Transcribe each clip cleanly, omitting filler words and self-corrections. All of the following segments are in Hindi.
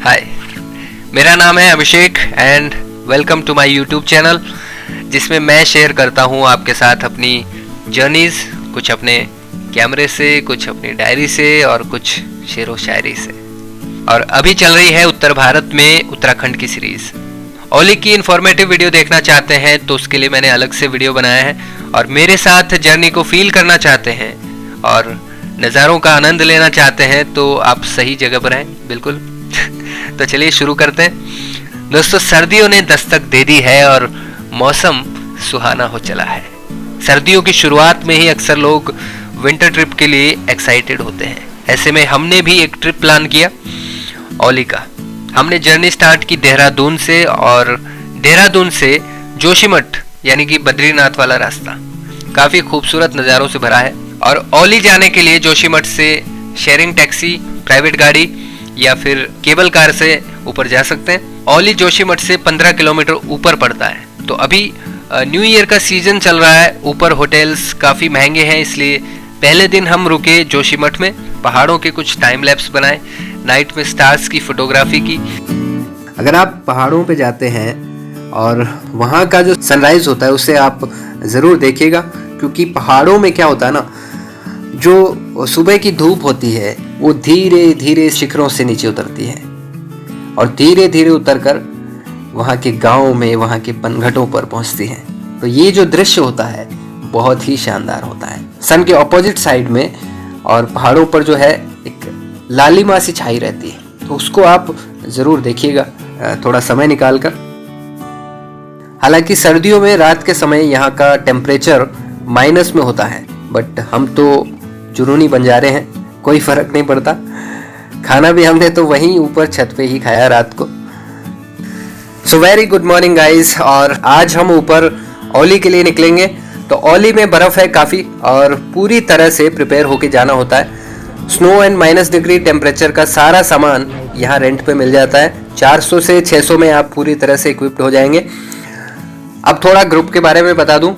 हाय, मेरा नाम है Abhishek and welcome to my YouTube channel, जिसमें मैं शेयर करता हूँ आपके साथ अपनी जर्नीज़, कुछ अपने कैमरे से, कुछ अपनी डायरी से और कुछ शेरो शायरी से। और अभी चल रही है उत्तर भारत में उत्तराखंड की सीरीज़। ओली की इन्फॉर्मेटिव वीडियो देखना चाहते हैं तो उसके लिए मैंने अलग से वीडियो बनाया है, और मेरे साथ जर्नी को फील करना चाहते हैं और नज़ारों का आनंद लेना चाहते हैं तो आप सही जगह पर हैं, बिल्कुल। तो चलिए शुरू करते हैं। दोस्तों, सर्दियों ने दस्तक दे दी है और मौसम सुहाना हो चला है। सर्दियों की शुरुआत में ही अक्सर लोग विंटर ट्रिप के लिए एक्साइटेड होते हैं। ऐसे में हमने भी एक ट्रिप प्लान किया, ओली का। हमने जर्नी स्टार्ट की देहरादून से, और देहरादून से जोशीमठ यानी कि बद्रीनाथ वाला रास्ता काफ़ी खूबसूरत नज़ारों से भरा है। और ओली जाने के लिए जोशीमठ से शेयरिंग टैक्सी, प्राइवेट गाड़ी या फिर केबल कार से ऊपर जा सकते हैं। ओली जोशीमठ से 15 किलोमीटर ऊपर पड़ता है। तो अभी न्यू ईयर का सीजन चल रहा है, ऊपर होटल्स काफ़ी महंगे हैं, इसलिए पहले दिन हम रुके जोशीमठ में, पहाड़ों के कुछ टाइम लैप्स बनाए, नाइट में स्टार्स की फोटोग्राफी की। अगर आप पहाड़ों पे जाते हैं और वहाँ का जो सनराइज होता है उसे आप ज़रूर देखिएगा, क्योंकि पहाड़ों में क्या होता है ना, जो सुबह की धूप होती है वो धीरे धीरे शिखरों से नीचे उतरती है और धीरे धीरे उतरकर वहाँ के गाँव में, वहाँ के पनघटों पर पहुँचती है। तो ये जो दृश्य होता है बहुत ही शानदार होता है। सन के ऑपोजिट साइड में और पहाड़ों पर जो है एक लालिमा सी छाई रहती है, तो उसको आप ज़रूर देखिएगा थोड़ा समय निकाल कर। हालांकि सर्दियों में रात के समय यहाँ का टेम्परेचर माइनस में होता है, बट हम तो जुनूनी बंजारे हैं, कोई फर्क नहीं पड़ता। खाना भी हमने तो वहीं ऊपर छत पे ही खाया रात को। So very good morning guys. और आज हम ऊपर ओली के लिए निकलेंगे। तो ओली में बर्फ़ है काफ़ी और पूरी तरह से प्रिपेयर होके जाना होता है। स्नो एंड -डिग्री टेम्परेचर का सारा सामान यहाँ रेंट पे मिल जाता है। 400 से 600 में आप पूरी तरह से इक्विप्ड हो जाएंगे। अब थोड़ा ग्रुप के बारे में बता दूं।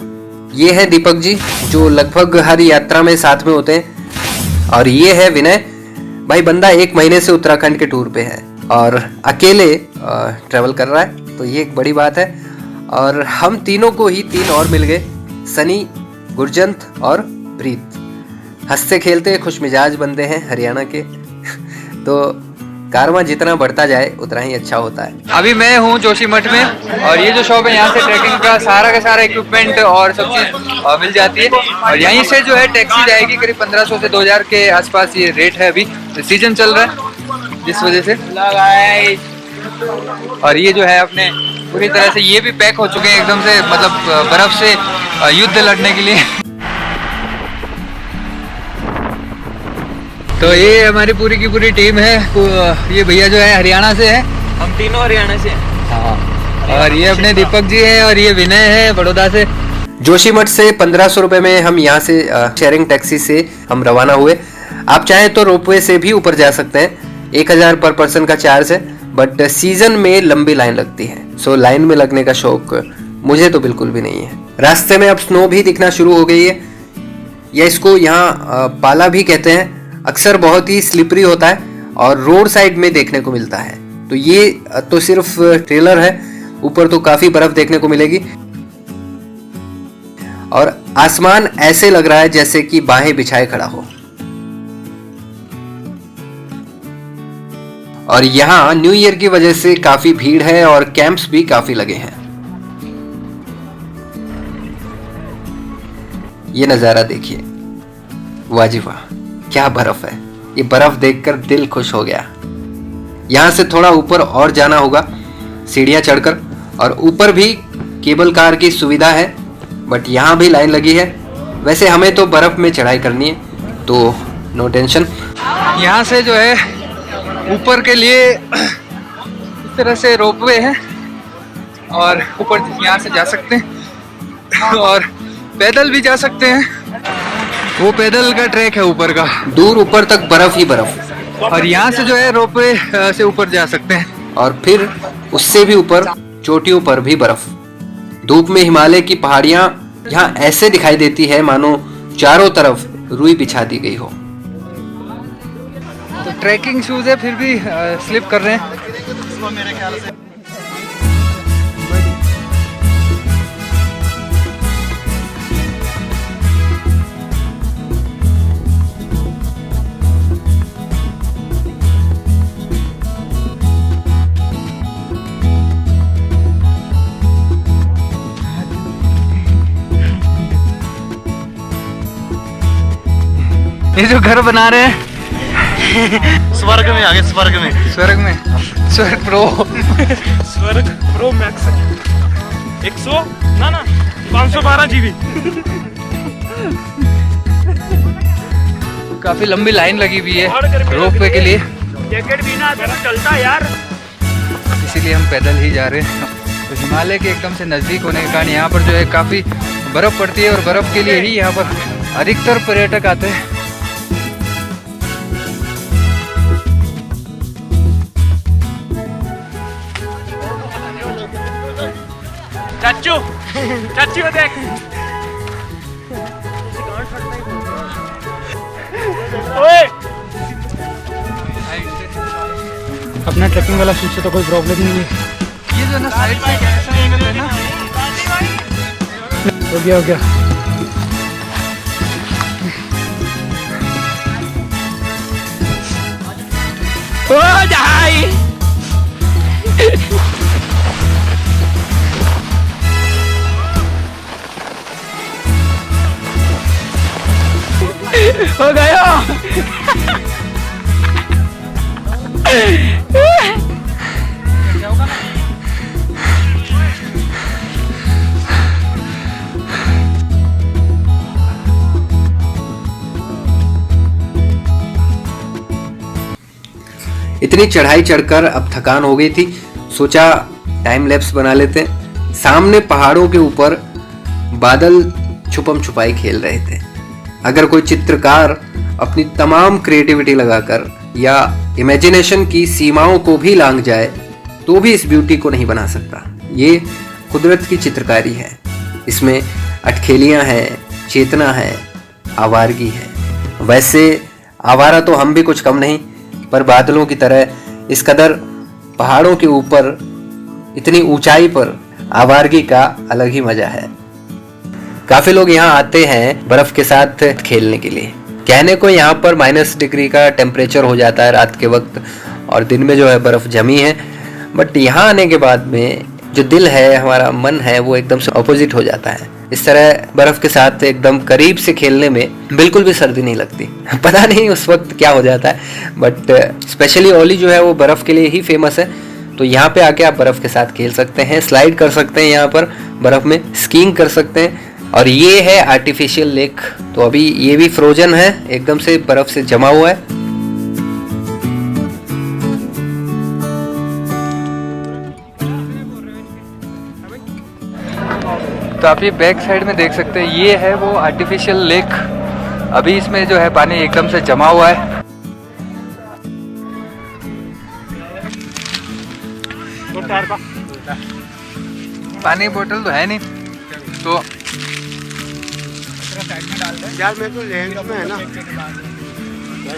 ये है दीपक जी, जो लगभग हर यात्रा में साथ में होते हैं, और ये है विनय भाई। बंदा 1 महीने से उत्तराखंड के टूर पे है और अकेले ट्रैवल कर रहा है, तो ये एक बड़ी बात है। और हम तीनों को ही 3 और मिल गए, सनी, गुरजंत और प्रीत। हंसते खेलते खुश मिजाज बंदे हैं हरियाणा के। तो कारवां जितना बढ़ता जाए उतना ही अच्छा होता है। अभी मैं हूँ जोशीमठ में, और ये जो शॉप है यहाँ से ट्रैकिंग का सारा इक्विपमेंट और सब चीज़ मिल जाती है। और यहीं से जो है टैक्सी जाएगी करीब 1500 से 2000 के आसपास ये रेट है। अभी सीजन चल रहा है जिस वजह से। और ये जो है अपने पूरी तरह से ये भी पैक हो चुके हैं एकदम से, मतलब बर्फ से युद्ध लड़ने के लिए। तो ये हमारी पूरी की पूरी टीम है। ये भैया जो है हरियाणा से है, हम तीनों हरियाणा से हैं। हाँ, और ये अपने दीपक जी हैं, और ये विनय है बड़ौदा से। जोशीमठ से 1500 रुपये में हम यहाँ से शेयरिंग टैक्सी से हम रवाना हुए। आप चाहें तो रोपवे से भी ऊपर जा सकते हैं। 1000 पर पर्सन का चार्ज है, बट सीजन में लंबी लाइन लगती है। सो लाइन में लगने का शौक मुझे तो बिल्कुल भी नहीं है। रास्ते में अब स्नो भी दिखना शुरू हो गई है, या इसको यहाँ पाला भी कहते हैं। अक्सर बहुत ही स्लिपरी होता है और रोड साइड में देखने को मिलता है। तो ये तो सिर्फ ट्रेलर है, ऊपर तो काफी बर्फ देखने को मिलेगी। और आसमान ऐसे लग रहा है जैसे कि बाहें बिछाए खड़ा हो। और यहाँ न्यू ईयर की वजह से काफी भीड़ है और कैंप्स भी काफी लगे हैं। ये नजारा देखिए, वाह जी वाह, क्या बर्फ है। ये बर्फ देखकर दिल खुश हो गया। यहाँ से थोड़ा ऊपर और जाना होगा सीढ़ियाँ चढ़कर, और ऊपर भी केबल कार की सुविधा है, बट यहाँ भी लाइन लगी है। वैसे हमें तो बर्फ में चढ़ाई करनी है, तो नो टेंशन। यहाँ से जो है ऊपर के लिए इस तरह से रोपवे है, और ऊपर यहाँ से जा सकते हैं, और पैदल भी जा सकते हैं। वो पैदल का ट्रैक है ऊपर का, दूर ऊपर तक बर्फ ही बर्फ। और यहाँ से जो है रोपवे से ऊपर जा सकते हैं, और फिर उससे भी ऊपर चोटियों पर भी बर्फ। धूप में हिमालय की पहाड़ियां यहाँ ऐसे दिखाई देती है मानो चारों तरफ रुई बिछा दी गई हो। तो ट्रैकिंग शूज है, फिर भी स्लिप कर रहे हैं। होगा मेरे ख्याल से। ये जो घर बना रहे हैं स्वर्ग में आगे, स्वर्ग में, स्वर्ग में, स्वर्ग प्रो स्वर्ग प्रो मैक्स 100 ना 512 जीबी। काफी लंबी लाइन लगी हुई है रोपवे के लिए, जैकेट बिना चलता यार, इसीलिए हम पैदल ही जा रहे हैं। तो हिमालय के एकदम से नज़दीक होने के कारण यहाँ पर जो है काफ़ी बर्फ़ पड़ती है और बर्फ़ के लिए ही यहाँ पर अधिकतर पर्यटक आते हैं। चाचू चाचू देख, ओए अपना ट्रैकिंग वाला शूज से तो कोई प्रॉब्लम नहीं है। ये जो ना साइड से कैसा एंगल है ना, हो गया ओ जाई हो गया। इतनी चढ़ाई चढ़कर अब थकान हो गई थी, सोचा टाइम लैप्स बना लेते हैं। सामने पहाड़ों के ऊपर बादल छुपम छुपाई खेल रहे थे। अगर कोई चित्रकार अपनी तमाम क्रिएटिविटी लगाकर या इमेजिनेशन की सीमाओं को भी लांघ जाए तो भी इस ब्यूटी को नहीं बना सकता। ये कुदरत की चित्रकारी है। इसमें अटखेलियाँ हैं, चेतना है, आवारगी है। वैसे आवारा तो हम भी कुछ कम नहीं, पर बादलों की तरह इस कदर पहाड़ों के ऊपर इतनी ऊंचाई पर आवारगी का अलग ही मजा है। काफी लोग यहाँ आते हैं बर्फ के साथ खेलने के लिए। कहने को यहाँ पर -डिग्री का टेम्परेचर हो जाता है रात के वक्त, और दिन में जो है बर्फ जमी है, बट यहाँ आने के बाद में जो दिल है, हमारा मन है, वो एकदम से ऑपोजिट हो जाता है। इस तरह बर्फ के साथ एकदम करीब से खेलने में बिल्कुल भी सर्दी नहीं लगती। पता नहीं उस वक्त क्या हो जाता है, बट स्पेशली ओली जो है वो बर्फ के लिए ही फेमस है। तो यहाँ पे आके आप बर्फ के साथ खेल सकते हैं, स्लाइड कर सकते हैं, यहाँ पर बर्फ में स्कीइंग कर सकते हैं। और ये है आर्टिफिशियल लेक। तो अभी ये भी फ्रोजन है, एकदम से बर्फ से जमा हुआ है। तो आप ये बैक साइड में देख सकते हैं, ये है वो आर्टिफिशियल लेक। अभी इसमें जो है पानी एकदम से जमा हुआ है। पानी बोतल तो है नहीं, तो यार मेरे को लेंस में है ना,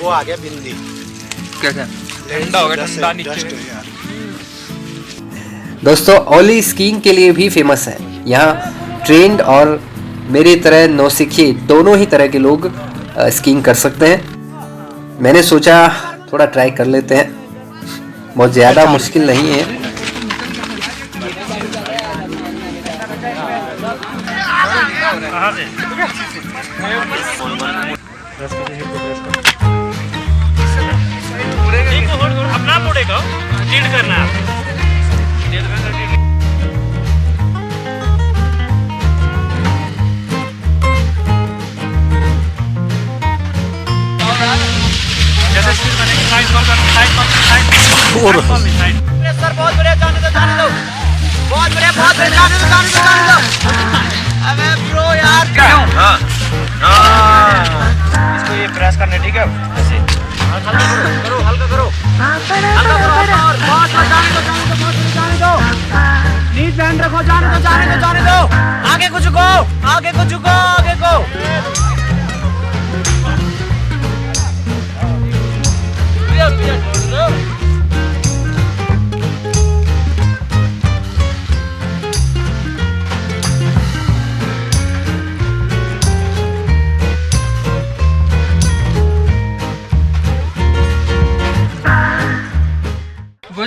वो आ गया बिंदी। कैसा ठंडा हो गया, ठंडा नीचे। दोस्तों ओली स्कीइंग के लिए भी फेमस है। यहाँ ट्रेंड और मेरी तरह नौसिखिए दोनों ही तरह के लोग स्कीइंग कर सकते हैं। मैंने सोचा थोड़ा ट्राई कर लेते हैं, बहुत ज़्यादा मुश्किल नहीं है। अपना मुड़ेगा लीड करना है। सर बहुत बढ़िया, जाने दो बहुत बढ़िया, जाने दो। अबे ब्रो यार इसको ये प्रेस करना, ठीक है? ऐसे हल्का करो और बहुत जाने दो। नीट बैंड रखो, जाने दो। आगे को झुको।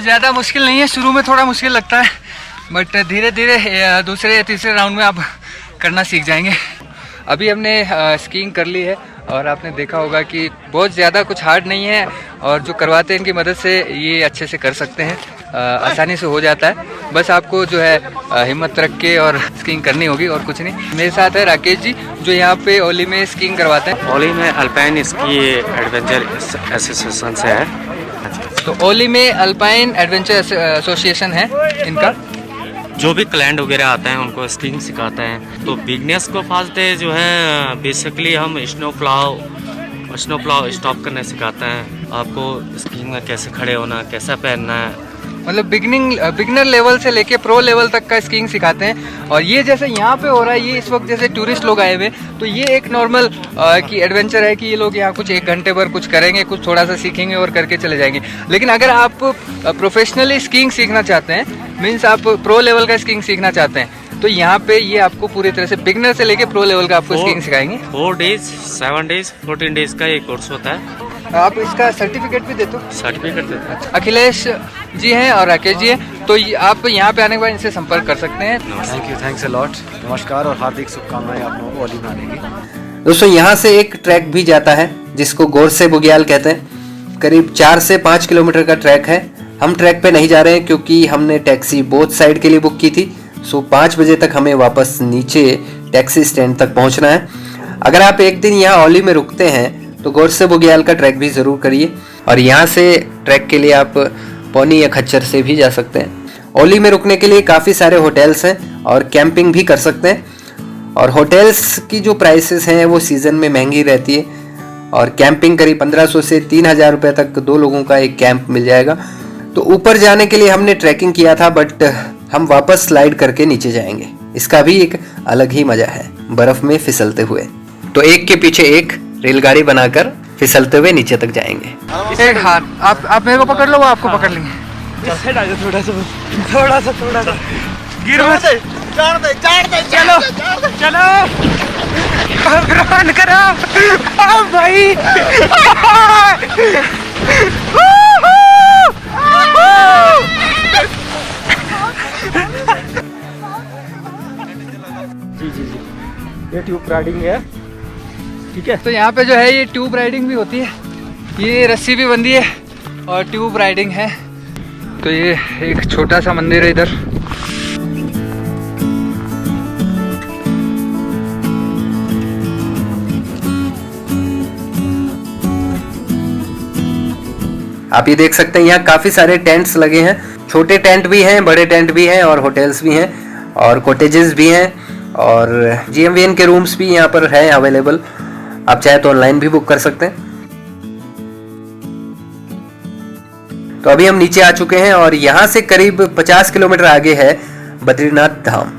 ज़्यादा मुश्किल नहीं है, शुरू में थोड़ा मुश्किल लगता है बट धीरे धीरे दूसरे या तीसरे राउंड में आप करना सीख जाएंगे। अभी हमने स्कीइंग कर ली है और आपने देखा होगा कि बहुत ज़्यादा कुछ हार्ड नहीं है और जो करवाते हैं इनकी मदद से ये अच्छे से कर सकते हैं, आसानी से हो जाता है। बस आपको जो है हिम्मत रख के और स्कीइंग करनी होगी और कुछ नहीं। मेरे साथ है राकेश जी जो यहाँ पे ओली में स्कीइंग करवाते हैं। ओली में अल्पाइन स्की एडवेंचर एसोसिएशन से है। तो ओली में अल्पाइन एडवेंचर एसोसिएशन है इनका। जो भी क्लाइंट वगैरह आते हैं उनको स्कीइंग सिखाते हैं। तो बिगनर्स को फर्स्ट डे जो है बेसिकली हम स्नो प्लाव स्टॉप करने सिखाते हैं। आपको स्कीइंग में कैसे खड़े होना, कैसा पहनना है, मतलब बिगनर लेवल से लेके प्रो लेवल तक का स्कीइंग सिखाते हैं। और ये जैसे यहाँ पे हो रहा है, ये इस वक्त जैसे टूरिस्ट लोग आए हुए, तो ये एक नॉर्मल की एडवेंचर है कि ये लोग यहाँ कुछ 1 घंटे भर कुछ करेंगे, कुछ थोड़ा सा सीखेंगे और करके चले जाएंगे। लेकिन अगर आप प्रोफेशनली स्कीइंग सीखना चाहते हैं, मीन्स आप प्रो लेवल का स्कीइंग सीखना चाहते हैं, तो यहाँ पे ये आपको पूरी तरह से बिगनर से लेके प्रो लेवल का आपको स्कीइंग सिखाएंगे। 4 डेज 7 डेज 14 डेज का ये कोर्स होता है। आप इसका सर्टिफिकेट भी देते हो? सर्टिफिकेट देते हैं। अखिलेश जी हैं और राकेश जी हैं, तो आप यहाँ पे आने के बाद इनसे संपर्क कर सकते हैं। Thanks a lot. नमस्कार और हार्दिक शुभकामनाएं आप लोगों को ओली में आने की। दोस्तों यहाँ से एक ट्रैक भी जाता है जिसको गोरसे बुग्याल कहते हैं। करीब 4 से 5 किलोमीटर का ट्रैक है। हम ट्रैक पे नहीं जा रहे हैं क्योंकि हमने टैक्सी बोथ साइड के लिए बुक की थी। सो 5 बजे तक हमें वापस नीचे टैक्सी स्टैंड तक पहुंचना है। अगर आप एक दिन यहाँ ओली में रुकते हैं तो गोरसे बुग्याल का ट्रैक भी ज़रूर करिए। और यहाँ से ट्रैक के लिए आप पौनी या खच्चर से भी जा सकते हैं। ओली में रुकने के लिए काफ़ी सारे होटल्स हैं और कैंपिंग भी कर सकते हैं। और होटल्स की जो प्राइसेस हैं वो सीज़न में महंगी रहती है और कैंपिंग करीब 1500 से 3000 रुपये तक 2 लोगों का एक कैंप मिल जाएगा। तो ऊपर जाने के लिए हमने ट्रैकिंग किया था बट हम वापस स्लाइड करके नीचे जाएंगे। इसका भी एक अलग ही मज़ा है बर्फ़ में फिसलते हुए। तो एक के पीछे एक रेलगाड़ी बनाकर फिसलते हुए नीचे तक जाएंगे। एक हाथ आप मेरे को पकड़ लो, वो आपको पकड़ लेंगे। थोड़ा सा गिर मत। चलो ग्रहण करो भाई। जी ये ट्यूब राइडिंग है, ठीक है। तो यहाँ पे जो है ये ट्यूब राइडिंग भी होती है, ये रस्सी भी बंधी है और ट्यूब राइडिंग है। तो ये एक छोटा सा मंदिर है इधर। आप ये देख सकते हैं यहाँ काफ़ी सारे टेंट्स लगे हैं। छोटे टेंट भी हैं, बड़े टेंट भी हैं और होटल्स भी हैं और कॉटेजेस भी हैं और GMVN के रूम्स भी यहाँ पर हैं अवेलेबल। आप चाहे तो ऑनलाइन भी बुक कर सकते हैं। तो अभी हम नीचे आ चुके हैं और यहाँ से करीब 50 किलोमीटर आगे है बद्रीनाथ धाम।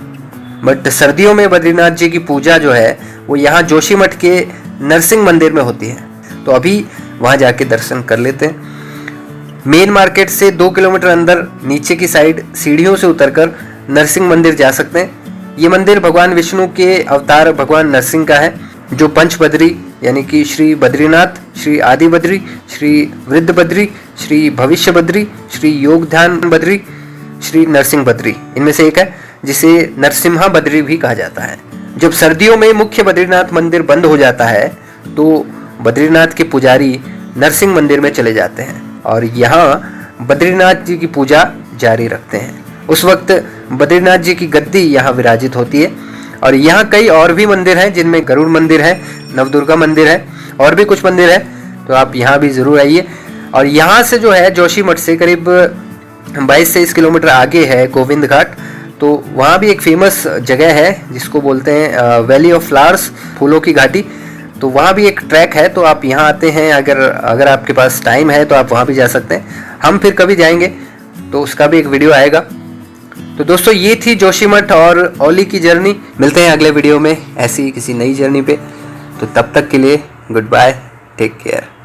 बट सर्दियों में बद्रीनाथ जी की पूजा जो है वो यहाँ जोशीमठ के नरसिंह मंदिर में होती है। तो अभी वहाँ जाके दर्शन कर लेते हैं। मेन मार्केट से 2 किलोमीटर अंदर नीचे की साइड सीढ़ियों से उतरकर नरसिंह मंदिर जा सकते हैं। ये मंदिर भगवान विष्णु के अवतार भगवान नरसिंह का है, जो पंचबद्री यानी कि श्री बद्रीनाथ, श्री आदि बद्री, श्री वृद्ध बद्री, श्री भविष्य बद्री, श्री योगध्यान बद्री, श्री नरसिंह बद्री इनमें से एक है, जिसे नरसिम्हा बद्री भी कहा जाता है। जब सर्दियों में मुख्य बद्रीनाथ मंदिर बंद हो जाता है तो बद्रीनाथ के पुजारी नरसिंह मंदिर में चले जाते हैं और यहाँ बद्रीनाथ जी की पूजा जारी रखते हैं। उस वक्त बद्रीनाथ जी की गद्दी यहाँ विराजित होती है। और यहाँ कई और भी मंदिर हैं जिनमें गरुड़ मंदिर है, नवदुर्गा मंदिर है और भी कुछ मंदिर है। तो आप यहाँ भी ज़रूर आइए। और यहाँ से जो है जोशीमठ से करीब 22 से 23 किलोमीटर आगे है गोविंद घाट। तो वहाँ भी एक फेमस जगह है जिसको बोलते हैं वैली ऑफ फ्लावर्स, फूलों की घाटी। तो वहाँ भी एक ट्रैक है। तो आप यहाँ आते हैं, अगर आपके पास टाइम है तो आप वहाँ भी जा सकते हैं। हम फिर कभी जाएंगे तो उसका भी एक वीडियो आएगा। तो दोस्तों ये थी जोशीमठ और ओली की जर्नी। मिलते हैं अगले वीडियो में ऐसी किसी नई जर्नी पे। तो तब तक के लिए गुड बाय, टेक केयर।